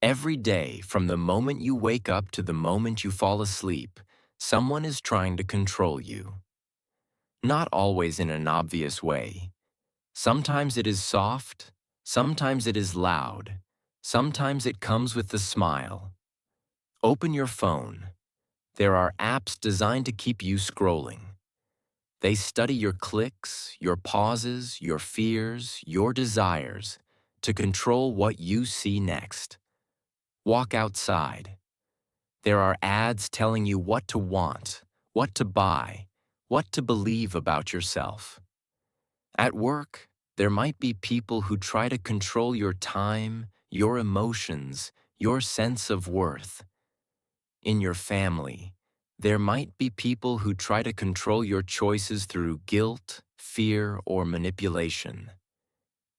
Every day, from the moment you wake up to the moment you fall asleep, someone is trying to control you. Not always in an obvious way. Sometimes it is soft, sometimes it is loud, sometimes it comes with a smile. Open your phone. There are apps designed to keep you scrolling. They study your clicks, your pauses, your fears, your desires, to control what you see next. Walk outside. There are ads telling you what to want, what to buy, what to believe about yourself. At work, there might be people who try to control your time, your emotions, your sense of worth. In your family, there might be people who try to control your choices through guilt, fear, or manipulation.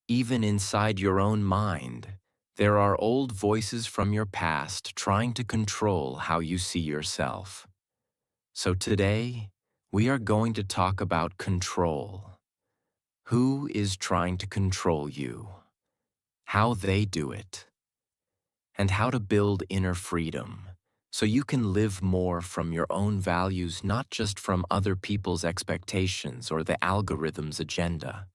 Even inside your own mind, there are old voices from your past trying to control how you see yourself. So today, we are going to talk about control. Who is trying to control you? How they do it? And how to build inner freedom so you can live more from your own values, not just from other people's expectations or the algorithm's agenda.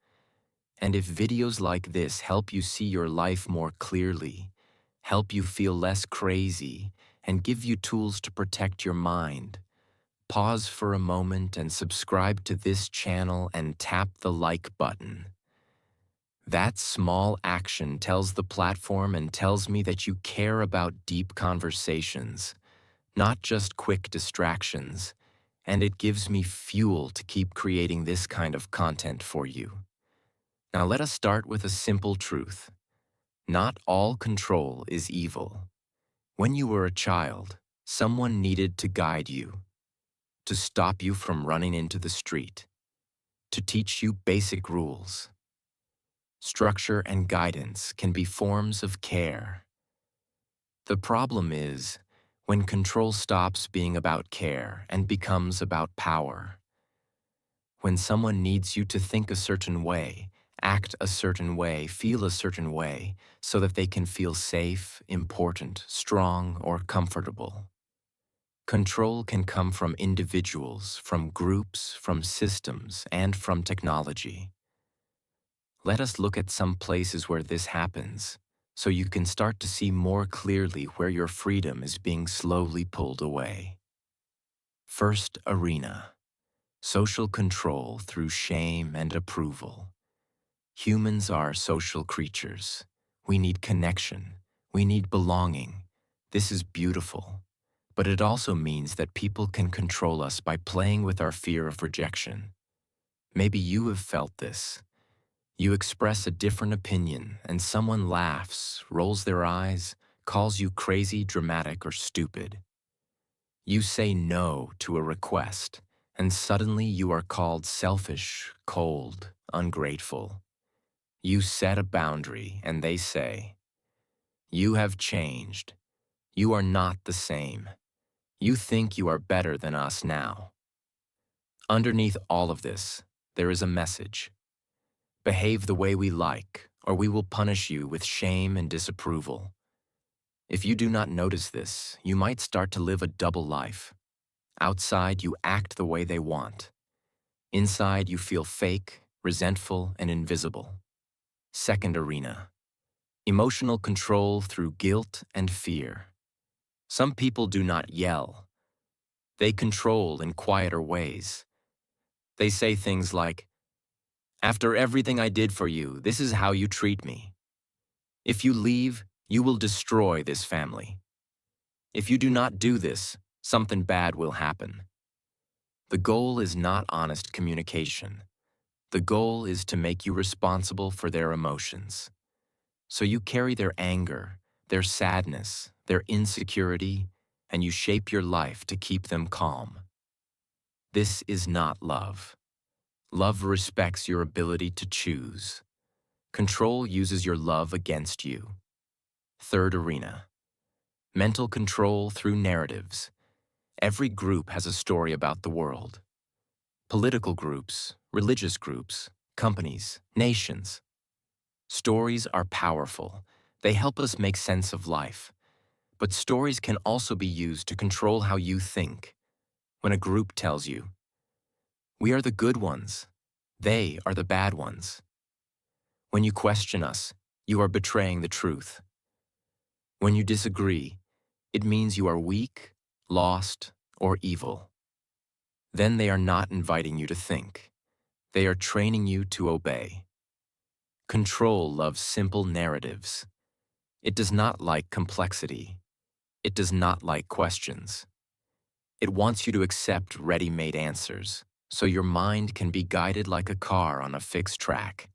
And if videos like this help you see your life more clearly, help you feel less crazy, and give you tools to protect your mind, pause for a moment and subscribe to this channel and tap the like button. That small action tells the platform and tells me that you care about deep conversations, not just quick distractions, and it gives me fuel to keep creating this kind of content for you. Now let us start with a simple truth. Not all control is evil. When you were a child, someone needed to guide you, to stop you from running into the street, to teach you basic rules. Structure and guidance can be forms of care. The problem is when control stops being about care and becomes about power. When someone needs you to think a certain way, act a certain way, feel a certain way, so that they can feel safe, important, strong, or comfortable. Control can come from individuals, from groups, from systems, and from technology. Let us look at some places where this happens, so you can start to see more clearly where your freedom is being slowly pulled away. First arena: social control through shame and approval. Humans are social creatures. We need connection. We need belonging. This is beautiful. But it also means that people can control us by playing with our fear of rejection. Maybe you have felt this. You express a different opinion, and someone laughs, rolls their eyes, calls you crazy, dramatic, or stupid. You say no to a request, and suddenly you are called selfish, cold, ungrateful. You set a boundary, and they say, "You have changed. You are not the same. You think you are better than us now." Underneath all of this, there is a message. Behave the way we like, or we will punish you with shame and disapproval. If you do not notice this, you might start to live a double life. Outside, you act the way they want. Inside, you feel fake, resentful, and invisible. Second arena: emotional control through guilt and fear. Some people do not yell. They control in quieter ways. They say things like, "After everything I did for you, this is how you treat me. If you leave, you will destroy this family. If you do not do this, something bad will happen." The goal is not honest communication. The goal is to make you responsible for their emotions. So you carry their anger, their sadness, their insecurity, and you shape your life to keep them calm. This is not love. Love respects your ability to choose. Control uses your love against you. Third arena: mental control through narratives. Every group has a story about the world. Political groups, religious groups, companies, nations. Stories are powerful. They help us make sense of life, But stories can also be used to control how you think. When a group tells you, "We are the good ones, they are the bad ones." When you question us, you are betraying the truth. When you disagree, it means you are weak, lost, or evil. Then they are not inviting you to think. They are training you to obey. Control loves simple narratives. It does not like complexity. It does not like questions. It wants you to accept ready-made answers, so your mind can be guided like a car on a fixed track.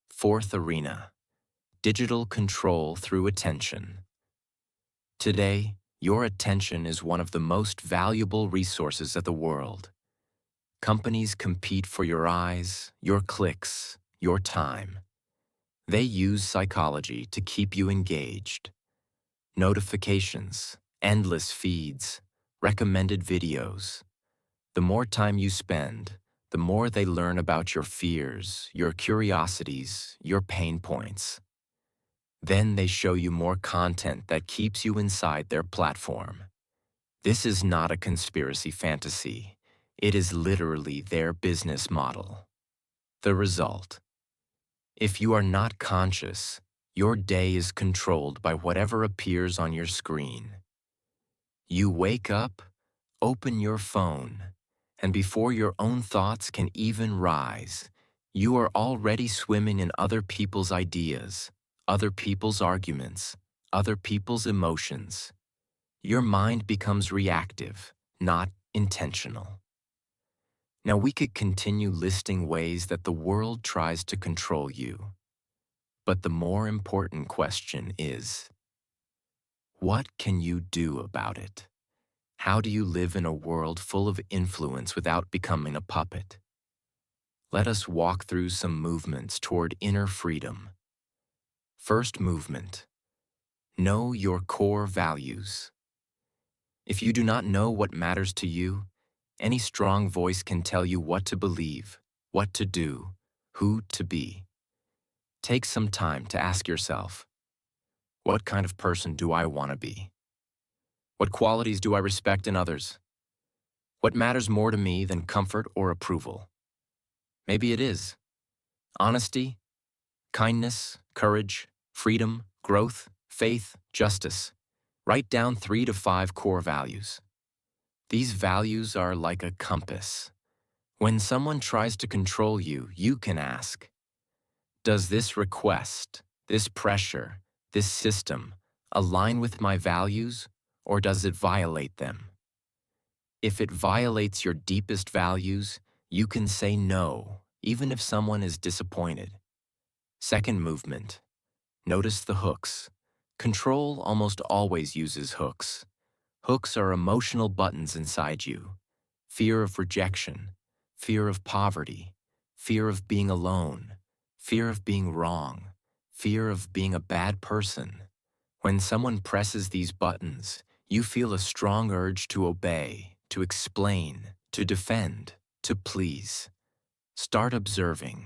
Fourth arena, digital control through attention. Today, your attention is one of the most valuable resources of the world. Companies compete for your eyes, your clicks, your time. They use psychology to keep you engaged. Notifications, endless feeds, recommended videos. The more time you spend, the more they learn about your fears, your curiosities, your pain points. Then they show you more content that keeps you inside their platform. This is not a conspiracy fantasy. It is literally their business model. The result: if you are not conscious, your day is controlled by whatever appears on your screen. You wake up, open your phone, and before your own thoughts can even rise, you are already swimming in other people's ideas, other people's arguments, other people's emotions. Your mind becomes reactive, not intentional. Now we could continue listing ways that the world tries to control you. But the more important question is, what can you do about it? How do you live in a world full of influence without becoming a puppet? Let us walk through some movements toward inner freedom. First movement: know your core values. If you do not know what matters to you, any strong voice can tell you what to believe, what to do, who to be. Take some time to ask yourself, what kind of person do I want to be? What qualities do I respect in others? What matters more to me than comfort or approval? Maybe it is honesty, kindness, courage, freedom, growth, faith, justice. Write down 3 to 5 core values. These values are like a compass. When someone tries to control you, you can ask, does this request, this pressure, this system align with my values, or does it violate them? If it violates your deepest values, you can say no, even if someone is disappointed. Second movement: notice the hooks. Control almost always uses hooks. Hooks are emotional buttons inside you. Fear of rejection, fear of poverty, fear of being alone, fear of being wrong, fear of being a bad person. When someone presses these buttons, you feel a strong urge to obey, to explain, to defend, to please. Start observing.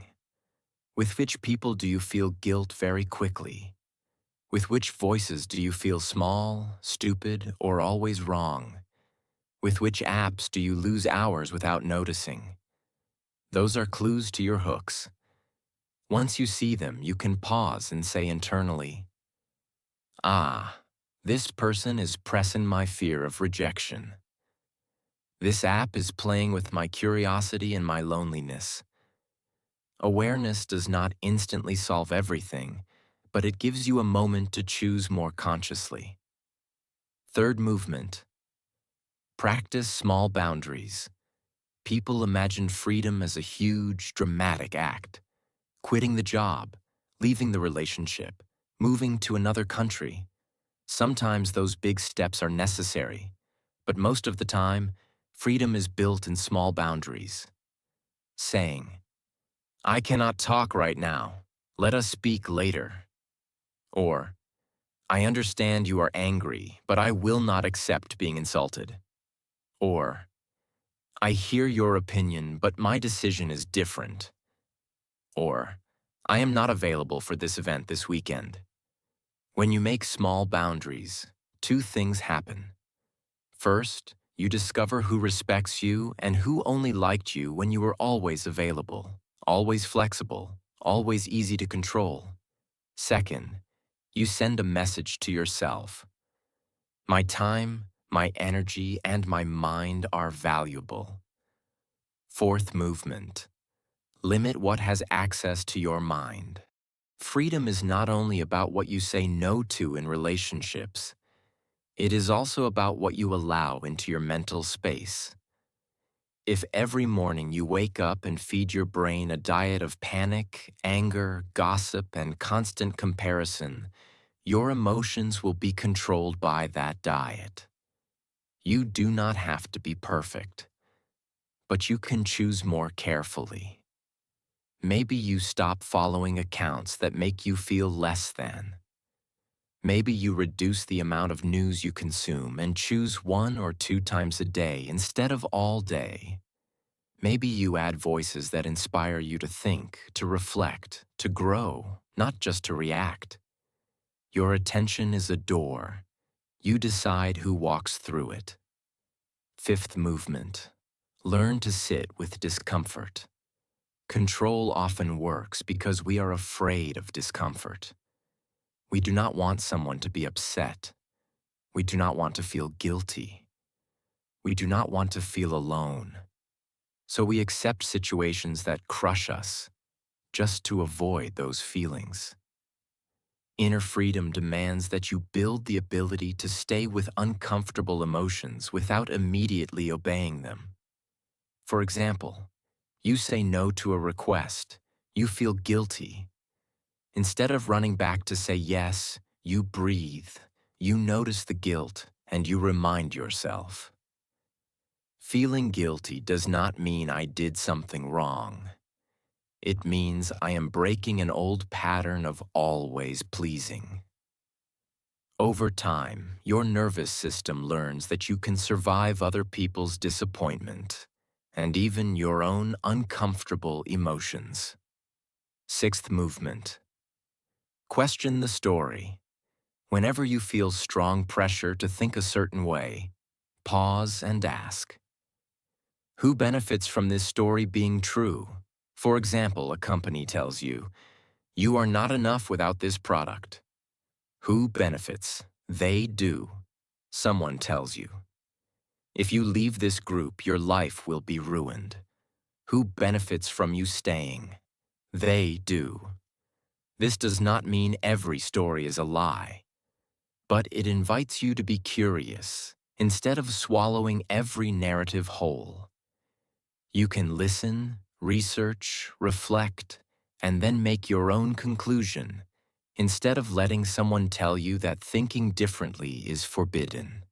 With which people do you feel guilt very quickly? With which voices do you feel small, stupid, or always wrong? With which apps do you lose hours without noticing? Those are clues to your hooks. Once you see them, you can pause and say internally, "Ah, this person is pressing my fear of rejection. This app is playing with my curiosity and my loneliness." Awareness does not instantly solve everything, but it gives you a moment to choose more consciously. Third movement: practice small boundaries. People imagine freedom as a huge, dramatic act. Quitting the job, leaving the relationship, moving to another country. Sometimes those big steps are necessary, but most of the time, freedom is built in small boundaries. Saying, "I cannot talk right now. Let us speak later." Or, "I understand you are angry, but I will not accept being insulted." Or, "I hear your opinion, but my decision is different." Or, "I am not available for this event this weekend." When you make small boundaries, two things happen. First, you discover who respects you and who only liked you when you were always available, always flexible, always easy to control. Second, you send a message to yourself. My time, my energy, and my mind are valuable. Fourth movement. Limit what has access to your mind. Freedom is not only about what you say no to in relationships, it is also about what you allow into your mental space. If every morning you wake up and feed your brain a diet of panic, anger, gossip, and constant comparison, your emotions will be controlled by that diet. You do not have to be perfect, but you can choose more carefully. Maybe you stop following accounts that make you feel less than. Maybe you reduce the amount of news you consume and choose 1 or 2 times a day instead of all day. Maybe you add voices that inspire you to think, to reflect, to grow, not just to react. Your attention is a door. You decide who walks through it. Fifth movement. Learn to sit with discomfort. Control often works because we are afraid of discomfort. We do not want someone to be upset. We do not want to feel guilty. We do not want to feel alone. So we accept situations that crush us just to avoid those feelings. Inner freedom demands that you build the ability to stay with uncomfortable emotions without immediately obeying them. For example, you say no to a request. You feel guilty. Instead of running back to say yes, you breathe, you notice the guilt, and you remind yourself. Feeling guilty does not mean I did something wrong. It means I am breaking an old pattern of always pleasing. Over time, your nervous system learns that you can survive other people's disappointment and even your own uncomfortable emotions. Sixth movement. Question the story. Whenever you feel strong pressure to think a certain way, pause and ask, who benefits from this story being true? For example, a company tells you, you are not enough without this product. Who benefits? They do. Someone tells you. If you leave this group, your life will be ruined. Who benefits from you staying? They do. This does not mean every story is a lie, but it invites you to be curious instead of swallowing every narrative whole. You can listen, research, reflect, and then make your own conclusion instead of letting someone tell you that thinking differently is forbidden.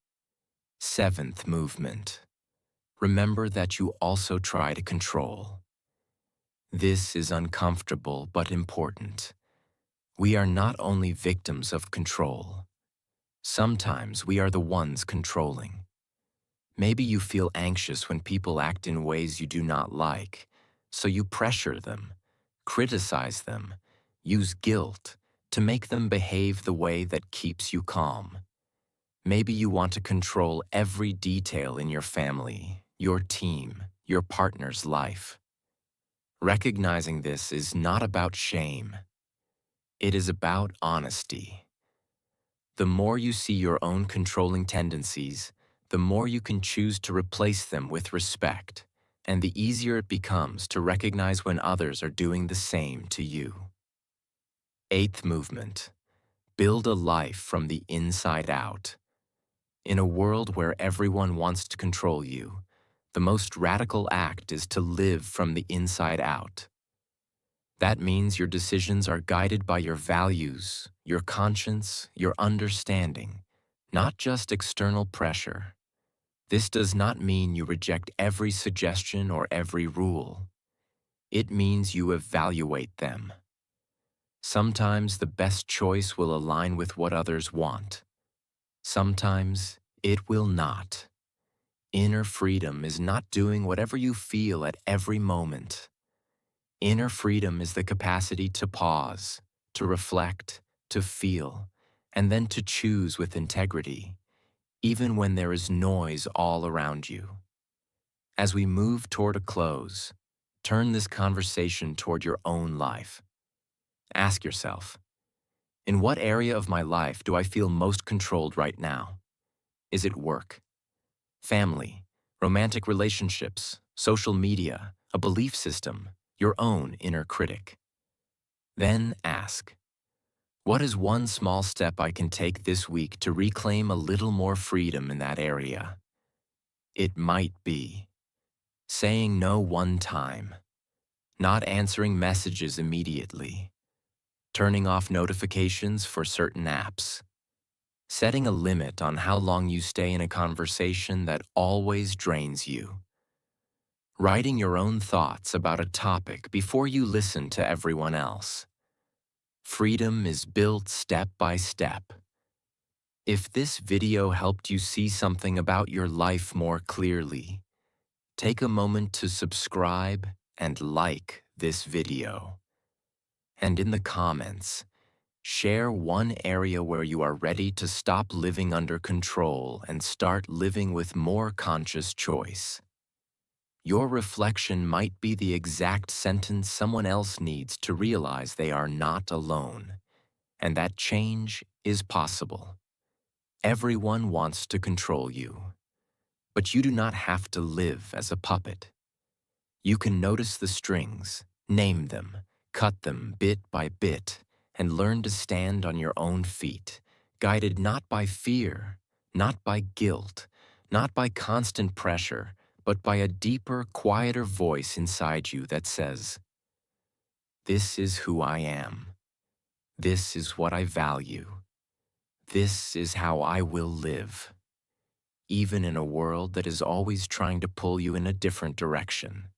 Seventh movement. Remember that you also try to control. This is uncomfortable but important. We are not only victims of control. Sometimes we are the ones controlling. Maybe you feel anxious when people act in ways you do not like, so you pressure them, criticize them, use guilt to make them behave the way that keeps you calm. Maybe you want to control every detail in your family, your team, your partner's life. Recognizing this is not about shame. It is about honesty. The more you see your own controlling tendencies, the more you can choose to replace them with respect, and the easier it becomes to recognize when others are doing the same to you. Eighth movement. Build a life from the inside out. In a world where everyone wants to control you, the most radical act is to live from the inside out. That means your decisions are guided by your values, your conscience, your understanding, not just external pressure. This does not mean you reject every suggestion or every rule. It means you evaluate them. Sometimes the best choice will align with what others want. Sometimes it will not. Inner freedom is not doing whatever you feel at every moment. Inner freedom is the capacity to pause, to reflect, to feel, and then to choose with integrity, even when there is noise all around you. As we move toward a close, turn this conversation toward your own life. Ask yourself, in what area of my life do I feel most controlled right now? Is it work, family, romantic relationships, social media, a belief system, your own inner critic? Then ask, what is one small step I can take this week to reclaim a little more freedom in that area? It might be saying no one time, not answering messages immediately, turning off notifications for certain apps, setting a limit on how long you stay in a conversation that always drains you, writing your own thoughts about a topic before you listen to everyone else. Freedom is built step by step. If this video helped you see something about your life more clearly, take a moment to subscribe and like this video. And in the comments, share one area where you are ready to stop living under control and start living with more conscious choice. Your reflection might be the exact sentence someone else needs to realize they are not alone, and that change is possible. Everyone wants to control you, but you do not have to live as a puppet. You can notice the strings, name them, cut them bit by bit, and learn to stand on your own feet, guided not by fear, not by guilt, not by constant pressure, but by a deeper, quieter voice inside you that says, "This is who I am. This is what I value. This is how I will live," even in a world that is always trying to pull you in a different direction.